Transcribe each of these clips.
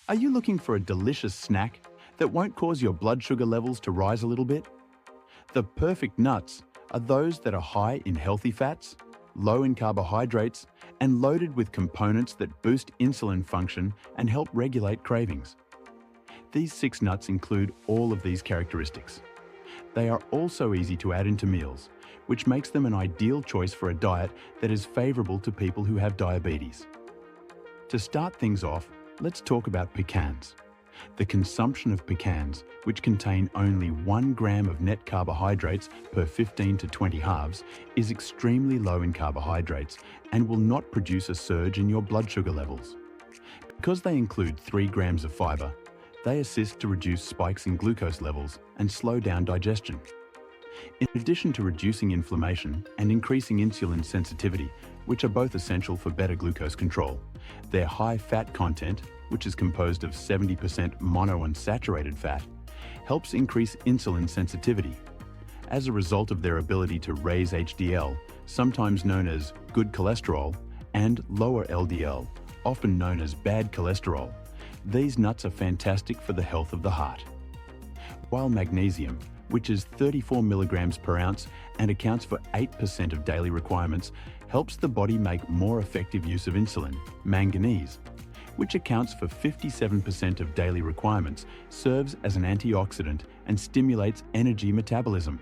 Are you looking for a delicious snack that won't cause your blood sugar levels to rise a little bit? The perfect nuts are those that are high in healthy fats, low in carbohydrates, and loaded with components that boost insulin function and help regulate cravings. These 6 nuts include all of these characteristics. They are also easy to add into meals, which makes them an ideal choice for a diet that is favorable to people who have diabetes. To start things off, let's talk about pecans. The consumption of pecans, which contain only 1 gram of net carbohydrates per 15 to 20 halves, is extremely low in carbohydrates and will not produce a surge in your blood sugar levels. Because they include 3 grams of fiber, they assist to reduce spikes in glucose levels and slow down digestion. In addition to reducing inflammation and increasing insulin sensitivity, which are both essential for better glucose control, their high fat content, which is composed of 70% monounsaturated fat, helps increase insulin sensitivity. As a result of their ability to raise HDL, sometimes known as good cholesterol, and lower LDL, often known as bad cholesterol, these nuts are fantastic for the health of the heart. While magnesium, which is 34 milligrams per ounce and accounts for 8% of daily requirements, helps the body make more effective use of insulin, manganese, which accounts for 57% of daily requirements, serves as an antioxidant and stimulates energy metabolism.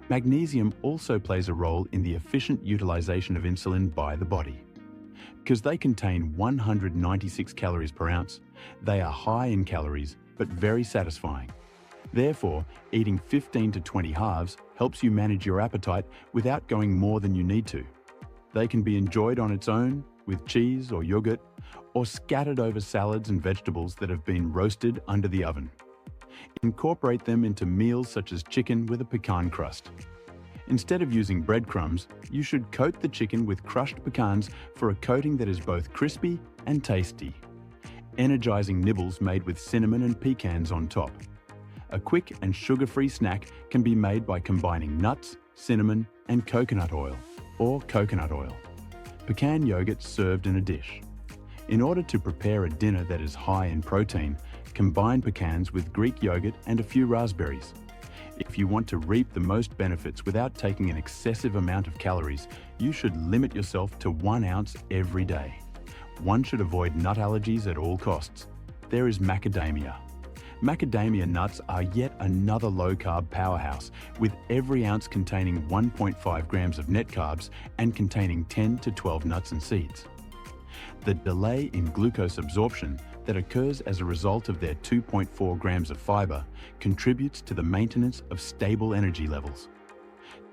Magnesium also plays a role in the efficient utilization of insulin by the body. Because they contain 196 calories per ounce, they are high in calories but very satisfying. Therefore, eating 15 to 20 halves helps you manage your appetite without going more than you need to. They can be enjoyed on its own, with cheese or yogurt, or scattered over salads and vegetables that have been roasted under the oven. Incorporate them into meals such as chicken with a pecan crust. Instead of using breadcrumbs, you should coat the chicken with crushed pecans for a coating that is both crispy and tasty. Energizing nibbles made with cinnamon and pecans on top. A quick and sugar-free snack can be made by combining nuts, cinnamon, and coconut oil, or coconut oil. Pecan yogurt served in a dish. In order to prepare a dinner that is high in protein, combine pecans with Greek yogurt and a few raspberries. If you want to reap the most benefits without taking an excessive amount of calories, you should limit yourself to 1 ounce every day. One should avoid nut allergies at all costs. There is macadamia. Macadamia nuts are yet another low-carb powerhouse, with every ounce containing 1.5 grams of net carbs and containing 10 to 12 nuts and seeds. The delay in glucose absorption that occurs as a result of their 2.4 grams of fiber contributes to the maintenance of stable energy levels.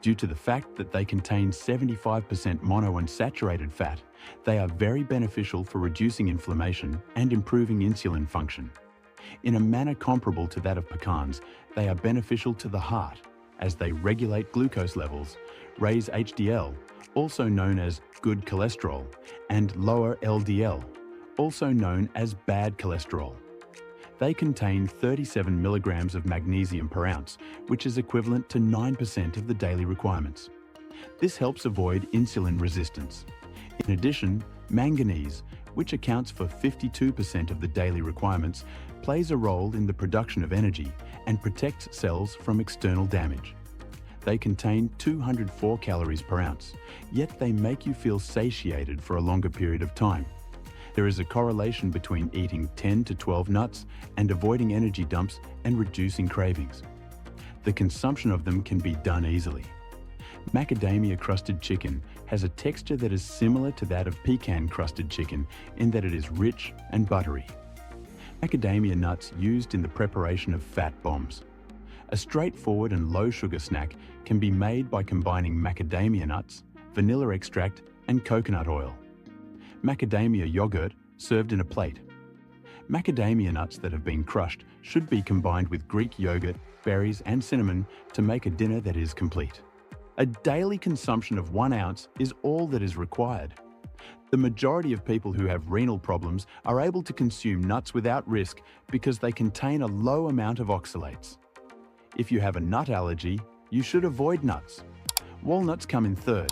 Due to the fact that they contain 75% monounsaturated fat, they are very beneficial for reducing inflammation and improving insulin function. In a manner comparable to that of pecans, they are beneficial to the heart as they regulate glucose levels, raise HDL, also known as good cholesterol, and lower LDL, also known as bad cholesterol. They contain 37 milligrams of magnesium per ounce, which is equivalent to 9% of the daily requirements. This helps avoid insulin resistance. In addition, manganese, which accounts for 52% of the daily requirements, plays a role in the production of energy and protects cells from external damage. They contain 204 calories per ounce, yet they make you feel satiated for a longer period of time. There is a correlation between eating 10 to 12 nuts and avoiding energy dumps and reducing cravings. The consumption of them can be done easily. Macadamia-crusted chicken has a texture that is similar to that of pecan-crusted chicken in that it is rich and buttery. Macadamia nuts used in the preparation of fat bombs. A straightforward and low-sugar snack can be made by combining macadamia nuts, vanilla extract, and coconut oil. Macadamia yogurt served in a plate. Macadamia nuts that have been crushed should be combined with Greek yogurt, berries, and cinnamon to make a dinner that is complete. A daily consumption of 1 ounce is all that is required. The majority of people who have renal problems are able to consume nuts without risk because they contain a low amount of oxalates. If you have a nut allergy, you should avoid nuts. Walnuts come in third.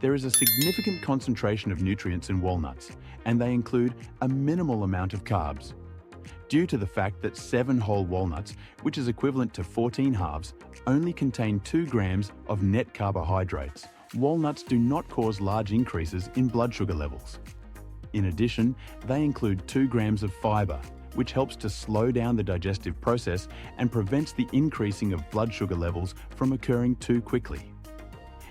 There is a significant concentration of nutrients in walnuts, and they include a minimal amount of carbs, due to the fact that 7 whole walnuts, which is equivalent to 14 halves, only contain 2 grams of net carbohydrates. Walnuts do not cause large increases in blood sugar levels. In addition, they include 2 grams of fiber, which helps to slow down the digestive process and prevents the increasing of blood sugar levels from occurring too quickly.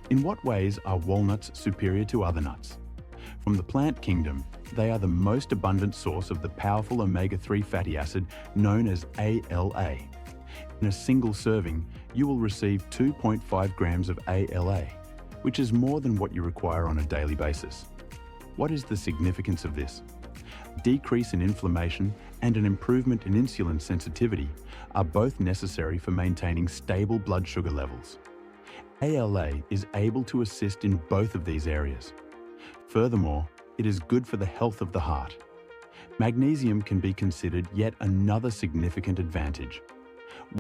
In what ways are walnuts superior to other nuts? From the plant kingdom, they are the most abundant source of the powerful omega-3 fatty acid known as ALA. In a single serving, you will receive 2.5 grams of ALA, which is more than what you require on a daily basis. What is the significance of this? A decrease in inflammation and an improvement in insulin sensitivity are both necessary for maintaining stable blood sugar levels. ALA is able to assist in both of these areas. Furthermore, it is good for the health of the heart. Magnesium can be considered yet another significant advantage.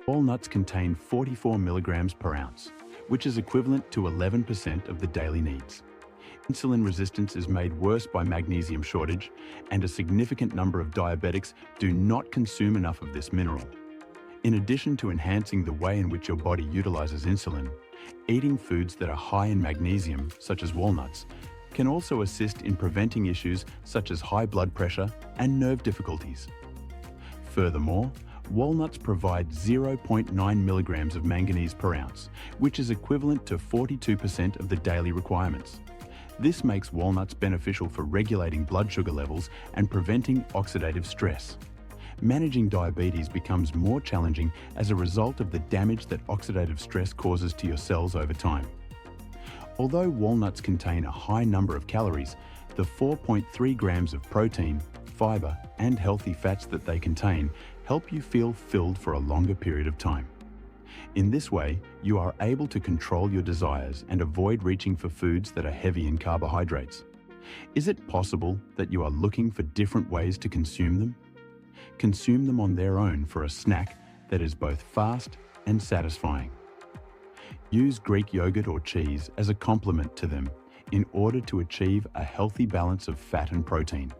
Walnuts contain 44 milligrams per ounce, which is equivalent to 11% of the daily needs. Insulin resistance is made worse by magnesium shortage, and a significant number of diabetics do not consume enough of this mineral. In addition to enhancing the way in which your body utilizes insulin, eating foods that are high in magnesium, such as walnuts, can also assist in preventing issues such as high blood pressure and nerve difficulties. Furthermore, walnuts provide 0.9 milligrams of manganese per ounce, which is equivalent to 42% of the daily requirements. This makes walnuts beneficial for regulating blood sugar levels and preventing oxidative stress. Managing diabetes becomes more challenging as a result of the damage that oxidative stress causes to your cells over time. Although walnuts contain a high number of calories, the 4.3 grams of protein, fiber, and healthy fats that they contain help you feel filled for a longer period of time. In this way, you are able to control your desires and avoid reaching for foods that are heavy in carbohydrates. Is it possible that you are looking for different ways to consume them? Consume them on their own for a snack that is both fast and satisfying. Use Greek yogurt or cheese as a complement to them in order to achieve a healthy balance of fat and protein.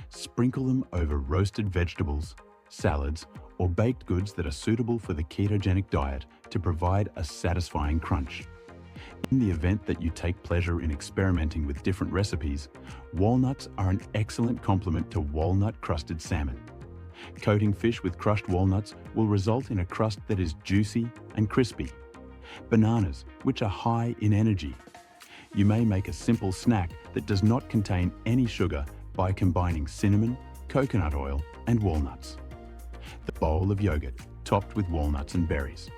Sprinkle them over roasted vegetables, salads, or baked goods that are suitable for the ketogenic diet to provide a satisfying crunch. In the event that you take pleasure in experimenting with different recipes, walnuts are an excellent complement to walnut-crusted salmon. Coating fish with crushed walnuts will result in a crust that is juicy and crispy. Bananas, which are high in energy. You may make a simple snack that does not contain any sugar by combining cinnamon, coconut oil, and walnuts. The bowl of yogurt, topped with walnuts and berries.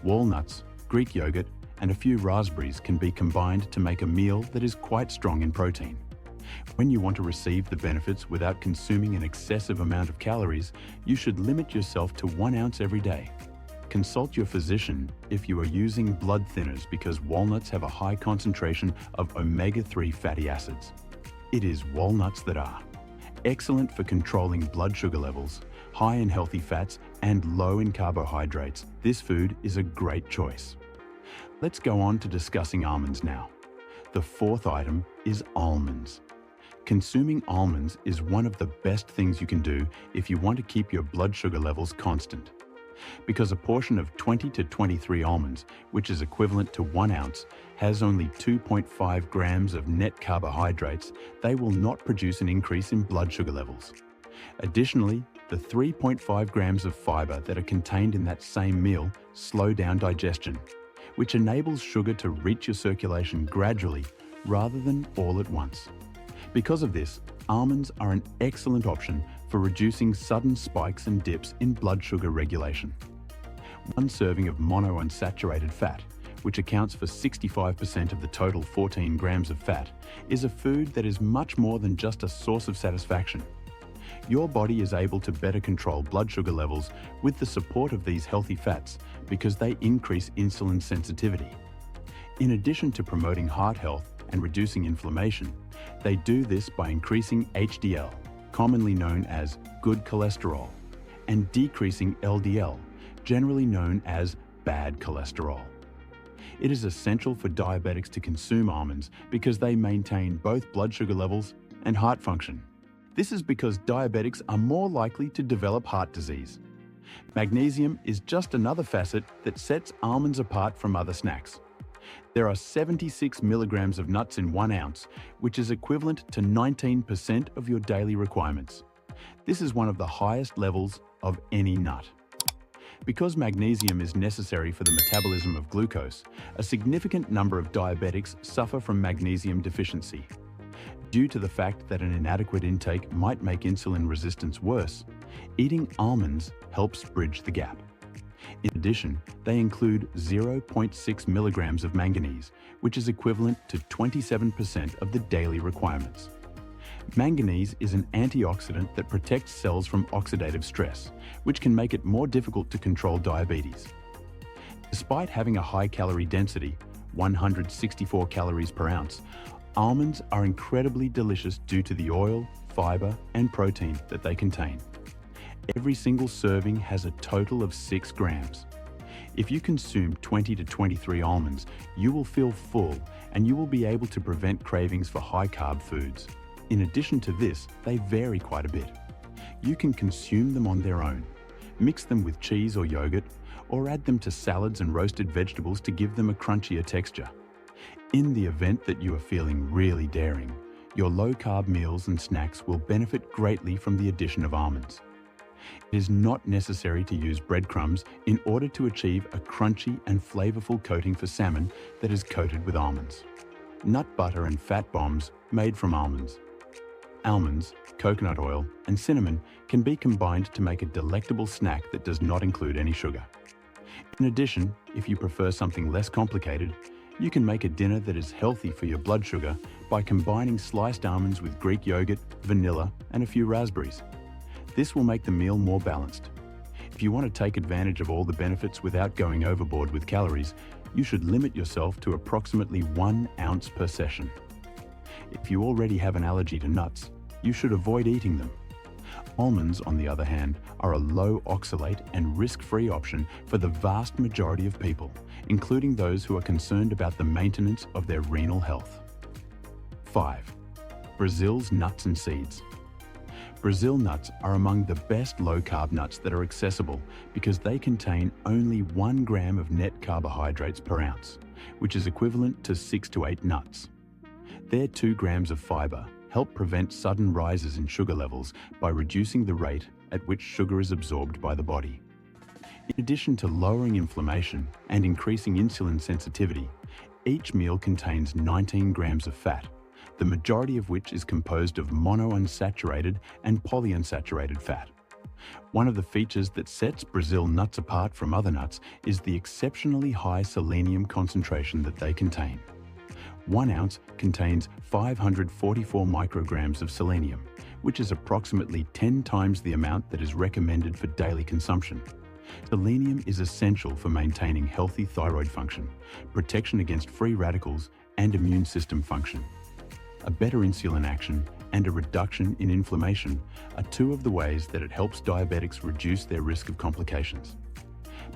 Walnuts, Greek yogurt, and a few raspberries can be combined to make a meal that is quite strong in protein. When you want to receive the benefits without consuming an excessive amount of calories, you should limit yourself to 1 ounce every day. Consult your physician if you are using blood thinners because walnuts have a high concentration of omega-3 fatty acids. It is walnuts that are excellent for controlling blood sugar levels, high in healthy fats, and low in carbohydrates. This food is a great choice. Let's go on to discussing almonds now. The fourth item is almonds. Consuming almonds is one of the best things you can do if you want to keep your blood sugar levels constant. Because a portion of 20 to 23 almonds, which is equivalent to 1 ounce, has only 2.5 grams of net carbohydrates, they will not produce an increase in blood sugar levels. Additionally, the 3.5 grams of fiber that are contained in that same meal slow down digestion, which enables sugar to reach your circulation gradually rather than all at once. Because of this, almonds are an excellent option for reducing sudden spikes and dips in blood sugar regulation. 1 serving of monounsaturated fat, which accounts for 65% of the total 14 grams of fat, is a food that is much more than just a source of satisfaction. Your body is able to better control blood sugar levels with the support of these healthy fats because they increase insulin sensitivity. In addition to promoting heart health and reducing inflammation, they do this by increasing HDL, commonly known as good cholesterol, and decreasing LDL, generally known as bad cholesterol. It is essential for diabetics to consume almonds because they maintain both blood sugar levels and heart function. This is because diabetics are more likely to develop heart disease. Magnesium is just another facet that sets almonds apart from other snacks. There are 76 milligrams of nuts in 1 ounce, which is equivalent to 19% of your daily requirements. This is one of the highest levels of any nut. Because magnesium is necessary for the metabolism of glucose, a significant number of diabetics suffer from magnesium deficiency. Due to the fact that an inadequate intake might make insulin resistance worse, eating almonds helps bridge the gap. In addition, they include 0.6 milligrams of manganese, which is equivalent to 27% of the daily requirements. Manganese is an antioxidant that protects cells from oxidative stress, which can make it more difficult to control diabetes. Despite having a high calorie density, 164 calories per ounce, almonds are incredibly delicious due to the oil, fiber, and protein that they contain. Every single serving has a total of 6 grams. If you consume 20 to 23 almonds, you will feel full and you will be able to prevent cravings for high-carb foods. In addition to this, they vary quite a bit. You can consume them on their own, mix them with cheese or yogurt, or add them to salads and roasted vegetables to give them a crunchier texture. In the event that you are feeling really daring, your low-carb meals and snacks will benefit greatly from the addition of almonds. It is not necessary to use breadcrumbs in order to achieve a crunchy and flavorful coating for salmon that is coated with almonds. Nut butter and fat bombs made from almonds. Almonds, coconut oil, and cinnamon can be combined to make a delectable snack that does not include any sugar. In addition, if you prefer something less complicated, you can make a dinner that is healthy for your blood sugar by combining sliced almonds with Greek yogurt, vanilla, and a few raspberries. This will make the meal more balanced. If you want to take advantage of all the benefits without going overboard with calories, you should limit yourself to approximately 1 ounce per session. If you already have an allergy to nuts, you should avoid eating them. Almonds, on the other hand, are a low oxalate and risk-free option for the vast majority of people, including those who are concerned about the maintenance of their renal health. 5. Brazil's nuts and seeds. Brazil nuts are among the best low-carb nuts that are accessible because they contain only 1 gram of net carbohydrates per ounce, which is equivalent to 6 to 8 nuts. Their 2 grams of fiber help prevent sudden rises in sugar levels by reducing the rate at which sugar is absorbed by the body. In addition to lowering inflammation and increasing insulin sensitivity, each meal contains 19 grams of fat, the majority of which is composed of monounsaturated and polyunsaturated fat. One of the features that sets Brazil nuts apart from other nuts is the exceptionally high selenium concentration that they contain. 1 ounce contains 544 micrograms of selenium, which is approximately 10 times the amount that is recommended for daily consumption. Selenium is essential for maintaining healthy thyroid function, protection against free radicals, and immune system function. A better insulin action and a reduction in inflammation are 2 of the ways that it helps diabetics reduce their risk of complications.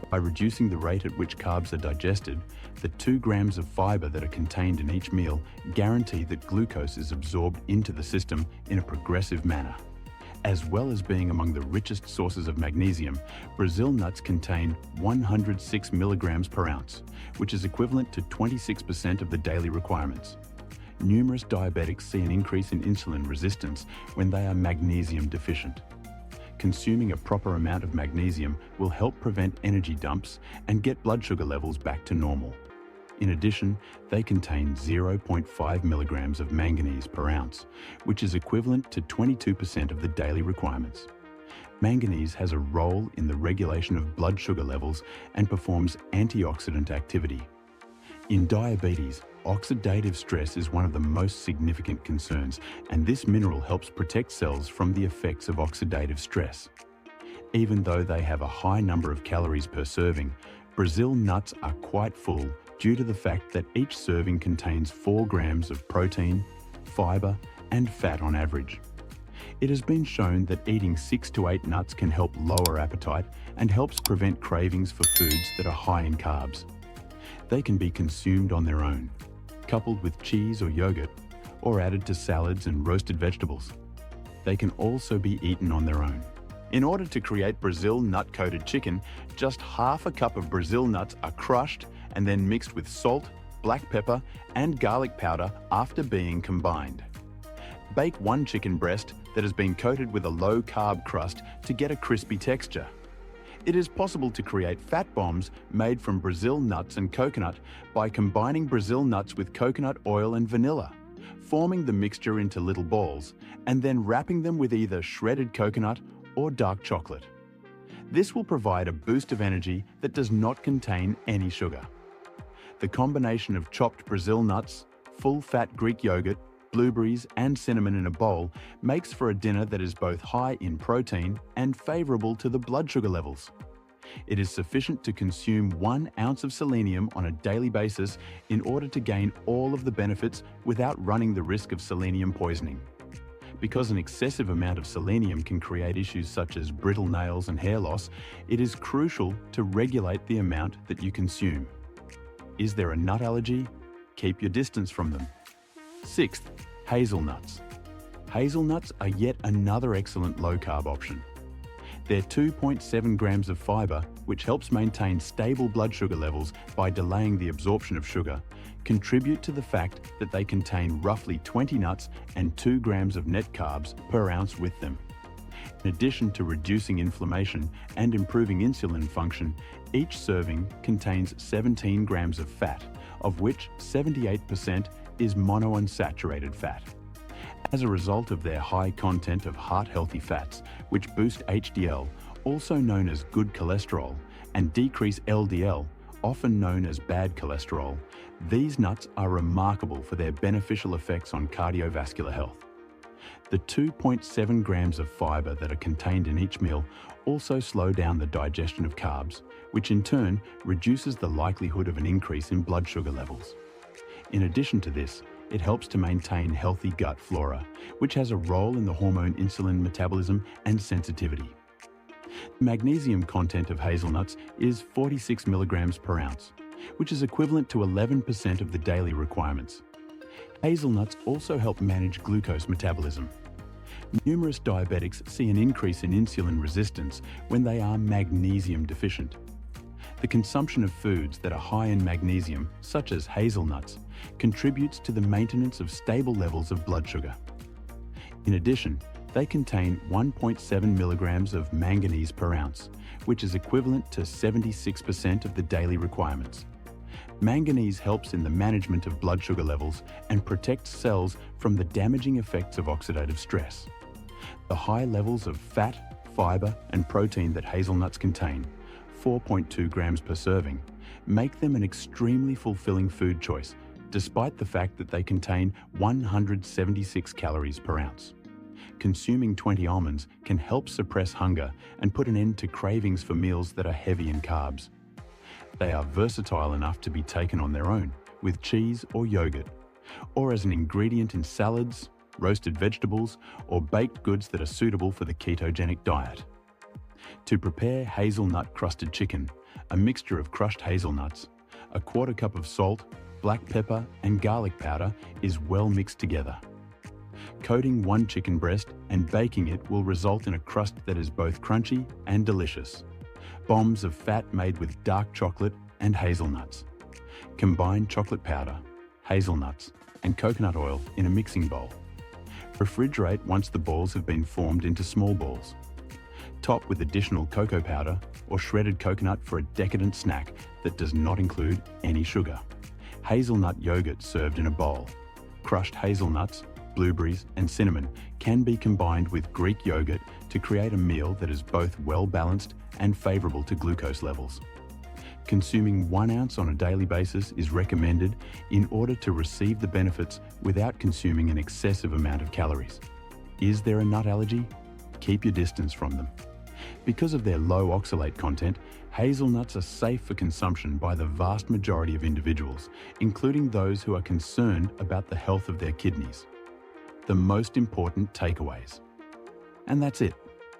By reducing the rate at which carbs are digested, the 2 grams of fiber that are contained in each meal guarantee that glucose is absorbed into the system in a progressive manner. As well as being among the richest sources of magnesium, Brazil nuts contain 106 milligrams per ounce, which is equivalent to 26% of the daily requirements. Numerous diabetics see an increase in insulin resistance when they are magnesium deficient. Consuming a proper amount of magnesium will help prevent energy dumps and get blood sugar levels back to normal. In addition, they contain 0.5 milligrams of manganese per ounce, which is equivalent to 22% of the daily requirements. Manganese has a role in the regulation of blood sugar levels and performs antioxidant activity. In diabetes, oxidative stress is one of the most significant concerns, and this mineral helps protect cells from the effects of oxidative stress. Even though they have a high number of calories per serving, Brazil nuts are quite full due to the fact that each serving contains 4 grams of protein, fiber, and fat on average. It has been shown that eating 6 to 8 nuts can help lower appetite and helps prevent cravings for foods that are high in carbs. They can be consumed on their own, coupled with cheese or yogurt, or added to salads and roasted vegetables. They can also be eaten on their own. In order to create Brazil nut-coated chicken, just half a cup of Brazil nuts are crushed and then mixed with salt, black pepper, and garlic powder after being combined. Bake one chicken breast that has been coated with a low-carb crust to get a crispy texture. It is possible to create fat bombs made from Brazil nuts and coconut by combining Brazil nuts with coconut oil and vanilla, forming the mixture into little balls, and then wrapping them with either shredded coconut or dark chocolate. This will provide a boost of energy that does not contain any sugar. The combination of chopped Brazil nuts, full-fat Greek yogurt, blueberries, and cinnamon in a bowl makes for a dinner that is both high in protein and favorable to the blood sugar levels. It is sufficient to consume 1 ounce of selenium on a daily basis in order to gain all of the benefits without running the risk of selenium poisoning. Because an excessive amount of selenium can create issues such as brittle nails and hair loss, it is crucial to regulate the amount that you consume. Is there a nut allergy? Keep your distance from them. 6th, hazelnuts. Hazelnuts are yet another excellent low-carb option. They're 2.7 grams of fiber, which helps maintain stable blood sugar levels by delaying the absorption of sugar, contribute to the fact that they contain roughly 20 nuts and 2 grams of net carbs per ounce with them. In addition to reducing inflammation and improving insulin function, each serving contains 17 grams of fat, of which 78% is monounsaturated fat. As a result of their high content of heart-healthy fats, which boost HDL, also known as good cholesterol, and decrease LDL, often known as bad cholesterol, these nuts are remarkable for their beneficial effects on cardiovascular health. The 2.7 grams of fiber that are contained in each meal also slow down the digestion of carbs, which in turn reduces the likelihood of an increase in blood sugar levels. In addition to this, it helps to maintain healthy gut flora, which has a role in the hormone insulin metabolism and sensitivity. The magnesium content of hazelnuts is 46 milligrams per ounce, which is equivalent to 11% of the daily requirements. Hazelnuts also help manage glucose metabolism. Numerous diabetics see an increase in insulin resistance when they are magnesium deficient. The consumption of foods that are high in magnesium, such as hazelnuts, contributes to the maintenance of stable levels of blood sugar. In addition, they contain 1.7 milligrams of manganese per ounce, which is equivalent to 76% of the daily requirements. Manganese helps in the management of blood sugar levels and protects cells from the damaging effects of oxidative stress. The high levels of fat, fiber, and protein that hazelnuts contain, 4.2 grams per serving, make them an extremely fulfilling food choice, despite the fact that they contain 176 calories per ounce. Consuming 20 almonds can help suppress hunger and put an end to cravings for meals that are heavy in carbs. They are versatile enough to be taken on their own, with cheese or yogurt, or as an ingredient in salads, roasted vegetables, or baked goods that are suitable for the ketogenic diet. To prepare hazelnut-crusted chicken, a mixture of crushed hazelnuts, a quarter cup of salt, black pepper, and garlic powder is well mixed together. Coating one chicken breast and baking it will result in a crust that is both crunchy and delicious. Bombs of fat made with dark chocolate and hazelnuts. Combine chocolate powder, hazelnuts, and coconut oil in a mixing bowl. Refrigerate once the balls have been formed into small balls. Top with additional cocoa powder or shredded coconut for a decadent snack that does not include any sugar. Hazelnut yogurt served in a bowl. Crushed hazelnuts, blueberries, and cinnamon can be combined with Greek yogurt to create a meal that is both well-balanced and favorable to glucose levels. Consuming 1 ounce on a daily basis is recommended in order to receive the benefits without consuming an excessive amount of calories. Is there a nut allergy? Keep your distance from them. Because of their low oxalate content, hazelnuts are safe for consumption by the vast majority of individuals, including those who are concerned about the health of their kidneys. The most important takeaways. And that's it.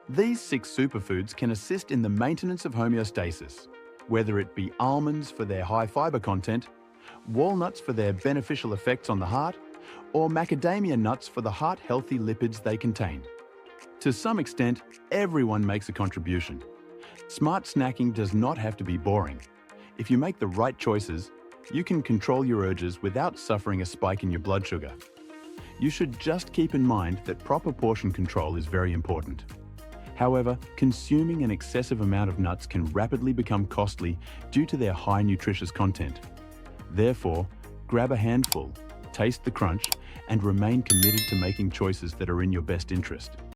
These 6 superfoods can assist in the maintenance of homeostasis, whether it be almonds for their high fiber content, walnuts for their beneficial effects on the heart, or macadamia nuts for the heart-healthy lipids they contain. To some extent, everyone makes a contribution. Smart snacking does not have to be boring. If you make the right choices, you can control your urges without suffering a spike in your blood sugar. You should just keep in mind that proper portion control is very important. However, consuming an excessive amount of nuts can rapidly become costly due to their high nutritious content. Therefore, grab a handful, taste the crunch, and remain committed to making choices that are in your best interest.